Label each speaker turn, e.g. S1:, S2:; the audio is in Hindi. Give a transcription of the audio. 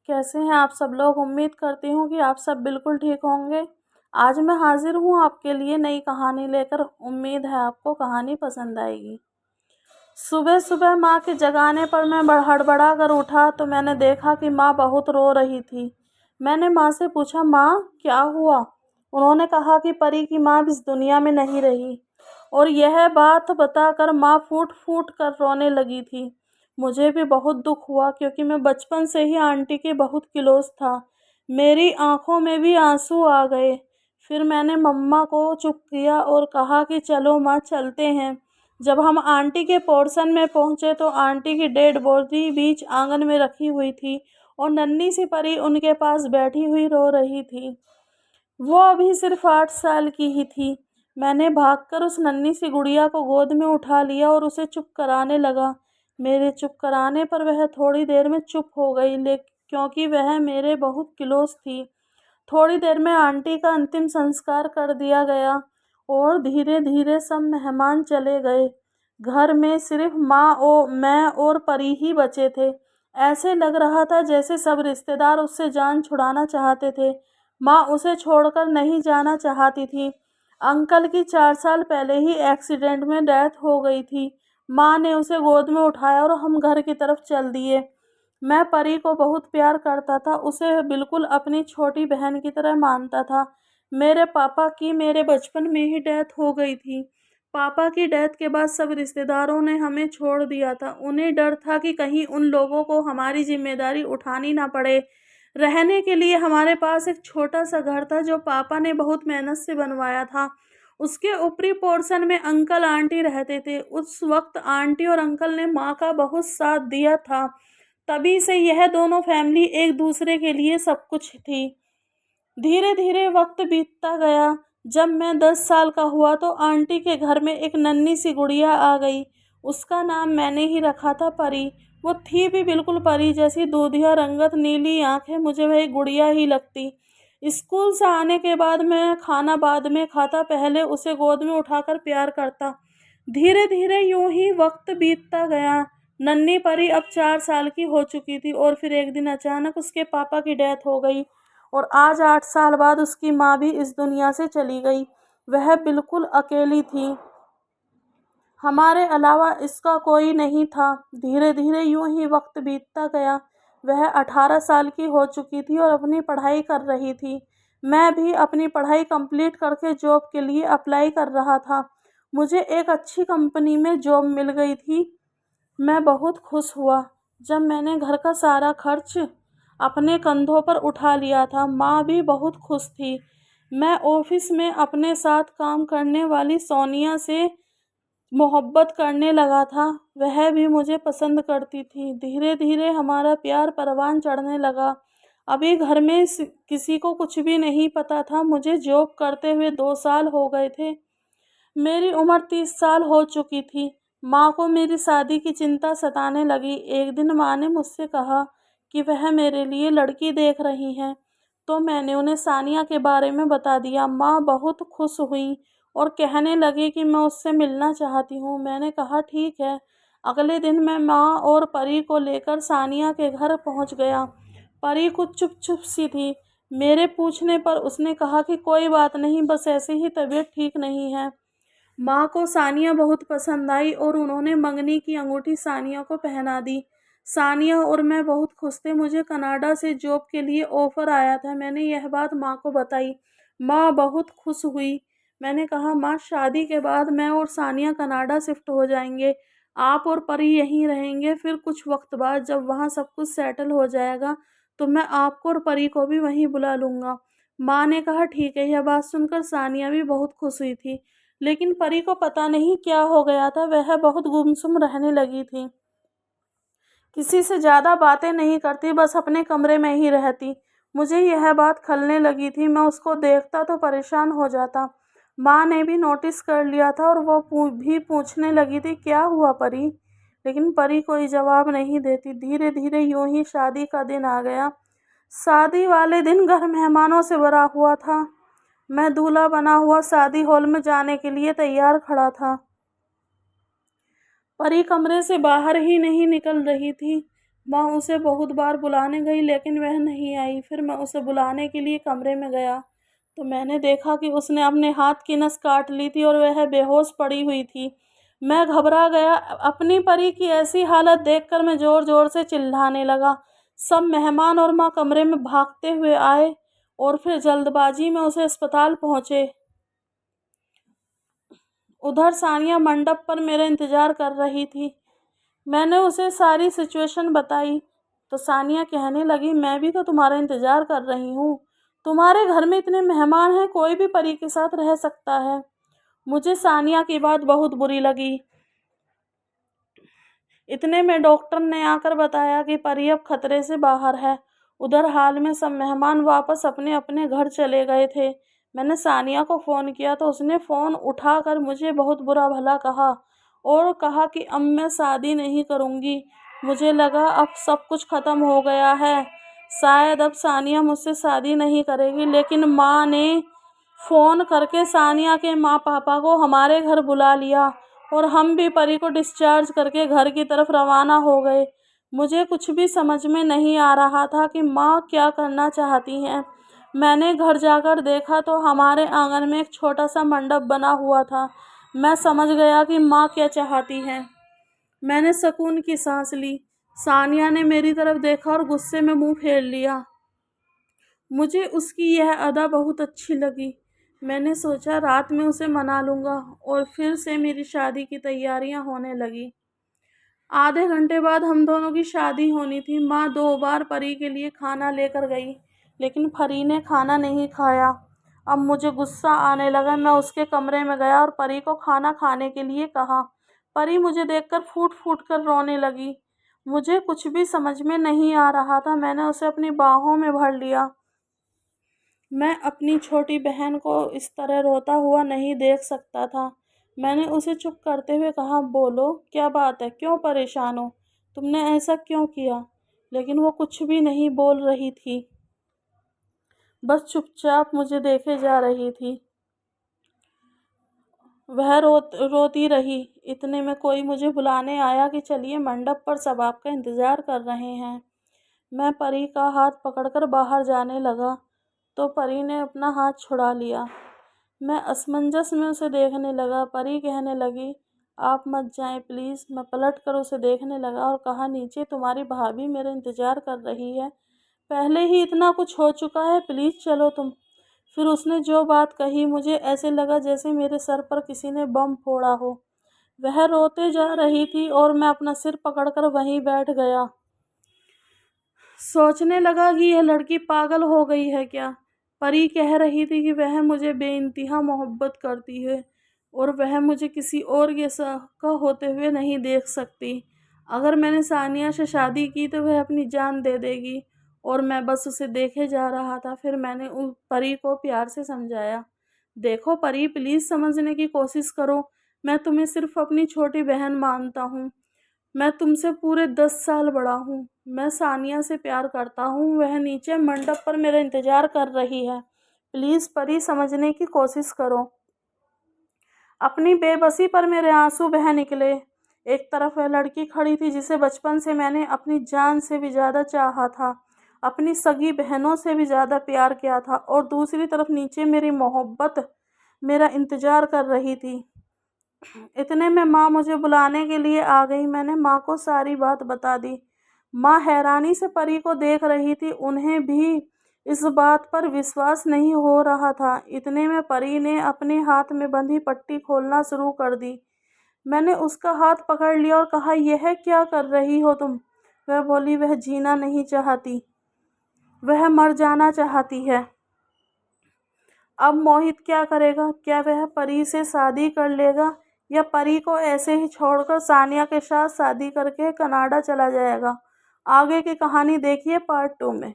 S1: कैसे हैं आप सब लोग। उम्मीद करती हूँ कि आप सब बिल्कुल ठीक होंगे। आज मैं हाजिर हूँ आपके लिए नई कहानी लेकर। उम्मीद है आपको कहानी पसंद आएगी। सुबह सुबह माँ के जगाने पर मैं हड़बड़ा कर उठा तो मैंने देखा कि माँ बहुत रो रही थी। मैंने माँ से पूछा, माँ क्या हुआ? उन्होंने कहा कि परी की माँ इस दुनिया में नहीं रही। और यह बात बताकर माँ फूट फूट कर रोने लगी थी। मुझे भी बहुत दुख हुआ क्योंकि मैं बचपन से ही आंटी के बहुत क्लोज था। मेरी आंखों में भी आंसू आ गए। फिर मैंने मम्मा को चुप किया और कहा कि चलो माँ चलते हैं। जब हम आंटी के पोर्शन में पहुंचे तो आंटी की डेड बॉडी बीच आंगन में रखी हुई थी और नन्ही सी परी उनके पास बैठी हुई रो रही थी। वो अभी सिर्फ 8 साल की ही थी। मैंने भागकर उस नन्ही सी गुड़िया को गोद में उठा लिया और उसे चुप कराने लगा। मेरे चुप कराने पर वह थोड़ी देर में चुप हो गई, लेकिन क्योंकि वह मेरे बहुत क्लोज थी। थोड़ी देर में आंटी का अंतिम संस्कार कर दिया गया और धीरे धीरे सब मेहमान चले गए। घर में सिर्फ माँ और मैं और परी ही बचे थे। ऐसे लग रहा था जैसे सब रिश्तेदार उससे जान छुड़ाना चाहते थे। माँ उसे छोड़कर नहीं जाना चाहती थी। अंकल की 4 साल पहले ही एक्सीडेंट में डेथ हो गई थी। माँ ने उसे गोद में उठाया और हम घर की तरफ चल दिए। मैं परी को बहुत प्यार करता था, उसे बिल्कुल अपनी छोटी बहन की तरह मानता था। मेरे पापा की मेरे बचपन में ही डेथ हो गई थी। पापा की डेथ के बाद सब रिश्तेदारों ने हमें छोड़ दिया था। उन्हें डर था कि कहीं उन लोगों को हमारी जिम्मेदारी उठानी ना पड़े। रहने के लिए हमारे पास एक छोटा सा घर था जो पापा ने बहुत मेहनत से बनवाया था। उसके ऊपरी पोर्शन में अंकल आंटी रहते थे। उस वक्त आंटी और अंकल ने माँ का बहुत साथ दिया था। तभी से यह दोनों फैमिली एक दूसरे के लिए सब कुछ थी। धीरे धीरे वक्त बीतता गया। जब मैं 10 साल का हुआ तो आंटी के घर में एक नन्ही सी गुड़िया आ गई। उसका नाम मैंने ही रखा था, परी। वो थी भी बिल्कुल परी जैसी, दूधिया रंगत, नीली आंखें। मुझे वही गुड़िया ही लगती। स्कूल से आने के बाद मैं खाना बाद में खाता, पहले उसे गोद में उठाकर प्यार करता। धीरे धीरे यूं ही वक्त बीतता गया। नन्ही परी अब 4 साल की हो चुकी थी और फिर एक दिन अचानक उसके पापा की डेथ हो गई और आज 8 साल बाद उसकी माँ भी इस दुनिया से चली गई। वह बिल्कुल अकेली थी, हमारे अलावा इसका कोई नहीं था। धीरे धीरे यूं ही वक्त बीतता गया। वह 18 साल की हो चुकी थी और अपनी पढ़ाई कर रही थी। मैं भी अपनी पढ़ाई कंप्लीट करके जॉब के लिए अप्लाई कर रहा था। मुझे एक अच्छी कंपनी में जॉब मिल गई थी। मैं बहुत खुश हुआ जब मैंने घर का सारा खर्च अपने कंधों पर उठा लिया था। माँ भी बहुत खुश थी। मैं ऑफिस में अपने साथ काम करने वाली सोनिया से मोहब्बत करने लगा था। वह भी मुझे पसंद करती थी। धीरे धीरे हमारा प्यार परवान चढ़ने लगा। अभी घर में किसी को कुछ भी नहीं पता था। मुझे जॉब करते हुए 2 साल हो गए थे। मेरी उम्र 30 साल हो चुकी थी। माँ को मेरी शादी की चिंता सताने लगी। एक दिन माँ ने मुझसे कहा कि वह मेरे लिए लड़की देख रही हैं। तो मैंने उन्हें सानिया के बारे में बता दिया। माँ बहुत खुश हुई और कहने लगी कि मैं उससे मिलना चाहती हूँ। मैंने कहा ठीक है। अगले दिन मैं माँ और परी को लेकर सानिया के घर पहुँच गया। परी कुछ चुप चुप सी थी। मेरे पूछने पर उसने कहा कि कोई बात नहीं, बस ऐसे ही तबीयत ठीक नहीं है। माँ को सानिया बहुत पसंद आई और उन्होंने मंगनी की अंगूठी सानिया को पहना दी। सानिया और मैं बहुत खुश थे। मुझे कनाडा से जॉब के लिए ऑफर आया था। मैंने यह बात माँ को बताई। माँ बहुत खुश हुई। मैंने कहा, माँ शादी के बाद मैं और सानिया कनाडा शिफ्ट हो जाएंगे। आप और परी यहीं रहेंगे। फिर कुछ वक्त बाद जब वहाँ सब कुछ सेटल हो जाएगा तो मैं आपको और परी को भी वहीं बुला लूँगा। माँ ने कहा ठीक है। यह बात सुनकर सानिया भी बहुत खुश हुई थी। लेकिन परी को पता नहीं क्या हो गया था। वह बहुत गुमसुम रहने लगी थी। किसी से ज़्यादा बातें नहीं करती, बस अपने कमरे में ही रहती। मुझे यह बात खलने लगी थी। मैं उसको देखता तो परेशान हो जाता। माँ ने भी नोटिस कर लिया था और वो भी पूछने लगी थी, क्या हुआ परी? लेकिन परी कोई जवाब नहीं देती। धीरे धीरे यूं ही शादी का दिन आ गया। शादी वाले दिन घर मेहमानों से भरा हुआ था। मैं दूल्हा बना हुआ शादी हॉल में जाने के लिए तैयार खड़ा था। परी कमरे से बाहर ही नहीं निकल रही थी। माँ उसे बहुत बार बुलाने गई लेकिन वह नहीं आई। फिर मैं उसे बुलाने के लिए कमरे में गया तो मैंने देखा कि उसने अपने हाथ की नस काट ली थी और वह बेहोश पड़ी हुई थी। मैं घबरा गया। अपनी परी की ऐसी हालत देखकर मैं ज़ोर-ज़ोर से चिल्लाने लगा। सब मेहमान और माँ कमरे में भागते हुए आए और फिर जल्दबाजी में उसे अस्पताल पहुँचे। उधर सानिया मंडप पर मेरा इंतज़ार कर रही थी। मैंने उसे सारी सिचुएशन बताई तो सानिया कहने लगी, मैं भी तो तुम्हारा इंतज़ार कर रही हूँ। तुम्हारे घर में इतने मेहमान हैं, कोई भी परी के साथ रह सकता है। मुझे सानिया की बात बहुत बुरी लगी। इतने में डॉक्टर ने आकर बताया कि परी अब खतरे से बाहर है। उधर हाल में सब मेहमान वापस अपने अपने घर चले गए थे। मैंने सानिया को फ़ोन किया तो उसने फ़ोन उठाकर मुझे बहुत बुरा भला कहा और कहा कि अब मैं शादी नहीं करूँगी। मुझे लगा अब सब कुछ ख़त्म हो गया है, शायद अब सानिया मुझसे शादी नहीं करेगी। लेकिन माँ ने फ़ोन करके सानिया के माँ पापा को हमारे घर बुला लिया और हम भी परी को डिस्चार्ज करके घर की तरफ रवाना हो गए। मुझे कुछ भी समझ में नहीं आ रहा था कि माँ क्या करना चाहती हैं। मैंने घर जाकर देखा तो हमारे आंगन में एक छोटा सा मंडप बना हुआ था। मैं समझ गया कि माँ क्या चाहती हैं। मैंने सुकून की सांस ली। सानिया ने मेरी तरफ देखा और गुस्से में मुंह फेर लिया। मुझे उसकी यह अदा बहुत अच्छी लगी। मैंने सोचा रात में उसे मना लूँगा और फिर से मेरी शादी की तैयारियां होने लगी। आधे घंटे बाद हम दोनों की शादी होनी थी। माँ 2 बार परी के लिए खाना लेकर गई लेकिन परी ने खाना नहीं खाया। अब मुझे गुस्सा आने लगा। मैं उसके कमरे में गया और परी को खाना खाने के लिए कहा। परी मुझे देखकर फूट फूट कर रोने लगी। मुझे कुछ भी समझ में नहीं आ रहा था। मैंने उसे अपनी बाहों में भर लिया। मैं अपनी छोटी बहन को इस तरह रोता हुआ नहीं देख सकता था। मैंने उसे चुप करते हुए कहा, बोलो क्या बात है, क्यों परेशान हो, तुमने ऐसा क्यों किया। लेकिन वो कुछ भी नहीं बोल रही थी, बस चुपचाप मुझे देखे जा रही थी। वह रोती रही। इतने में कोई मुझे बुलाने आया कि चलिए मंडप पर सब आपका इंतज़ार कर रहे हैं। मैं परी का हाथ पकड़कर बाहर जाने लगा तो परी ने अपना हाथ छुड़ा लिया। मैं असमंजस में उसे देखने लगा। परी कहने लगी, आप मत जाएं प्लीज़। मैं पलट कर उसे देखने लगा और कहा, नीचे तुम्हारी भाभी मेरा इंतज़ार कर रही है। पहले ही इतना कुछ हो चुका है, प्लीज़ चलो तुम। फिर उसने जो बात कही मुझे ऐसे लगा जैसे मेरे सर पर किसी ने बम फोड़ा हो। वह रोते जा रही थी और मैं अपना सिर पकड़कर वहीं बैठ गया। सोचने लगा कि यह लड़की पागल हो गई है क्या। परी कह रही थी कि वह मुझे बेइंतहा मोहब्बत करती है और वह मुझे किसी और के का होते हुए नहीं देख सकती। अगर मैंने सानिया से शादी की तो वह अपनी जान दे देगी और मैं बस उसे देखे जा रहा था। फिर मैंने उस परी को प्यार से समझाया, देखो परी, प्लीज़ समझने की कोशिश करो। मैं तुम्हें सिर्फ अपनी छोटी बहन मानता हूँ। मैं तुमसे पूरे 10 साल बड़ा हूँ। मैं सानिया से प्यार करता हूँ। वह नीचे मंडप पर मेरा इंतज़ार कर रही है। प्लीज़ परी, समझने की कोशिश करो। अपनी बेबसी पर मेरे आंसू बह निकले। एक तरफ वह लड़की खड़ी थी जिसे बचपन से मैंने अपनी जान से भी ज़्यादा चाहा था, अपनी सगी बहनों से भी ज़्यादा प्यार किया था, और दूसरी तरफ नीचे मेरी मोहब्बत मेरा इंतज़ार कर रही थी। इतने में माँ मुझे बुलाने के लिए आ गई। मैंने माँ को सारी बात बता दी। माँ हैरानी से परी को देख रही थी। उन्हें भी इस बात पर विश्वास नहीं हो रहा था। इतने में परी ने अपने हाथ में बंधी पट्टी खोलना शुरू कर दी। मैंने उसका हाथ पकड़ लिया और कहा, यह क्या कर रही हो तुम। वह बोली, वह जीना नहीं चाहती, वह मर जाना चाहती है। अब मोहित क्या करेगा। क्या वह परी से शादी कर लेगा या परी को ऐसे ही छोड़कर सानिया के साथ शादी करके कनाडा चला जाएगा। आगे की कहानी देखिए पार्ट 2 में।